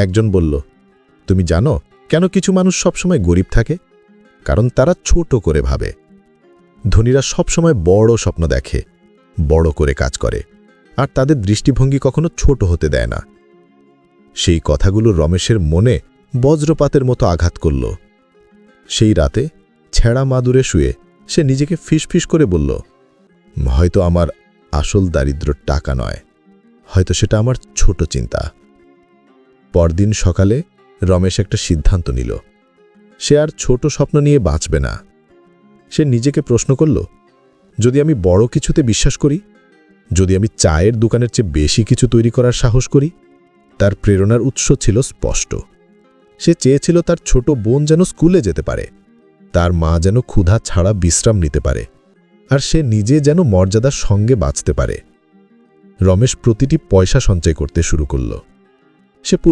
একজন বলল, তুমি জানো কেন কিছু মানুষ সবসময় গরিব থাকে? কারণ তারা ছোট করে ভাবে। ধনীরা সবসময় বড় স্বপ্ন দেখে, বড় করে কাজ করে, আর তাদের দৃষ্টিভঙ্গি কখনো ছোট হতে দেয় না। সেই কথাগুলো রমেশের মনে বজ্রপাতের মতো আঘাত করল। সেই রাতে ছেঁড়া মাদুরে শুয়ে সে নিজেকে ফিসফিস করে বলল, হয়তো আমার আসল দারিদ্র্য টাকা নয়, হয়তো সেটা আমার ছোট চিন্তা। পরদিন সকালে রমেশ একটা সিদ্ধান্ত নিল। সে আর ছোট স্বপ্ন নিয়ে বাঁচবে না। সে নিজেকে প্রশ্ন করল, যদি আমি বড় কিছুতে বিশ্বাস করি, যদি আমি চায়ের দোকানের চেয়ে বেশি কিছু তৈরি করার সাহস করি। তার প্রেরণার উৎস ছিল স্পষ্ট। সে চেয়েছিল তার ছোট বোন যেন স্কুলে যেতে পারে, তার মা যেন ক্ষুধা ছাড়া বিশ্রাম নিতে পারে, আর সে নিজে যেন মর্যাদার সঙ্গে বাঁচতে পারে। রমেশ প্রতিটি পয়সা সঞ্চয় করতে শুরু করল। সে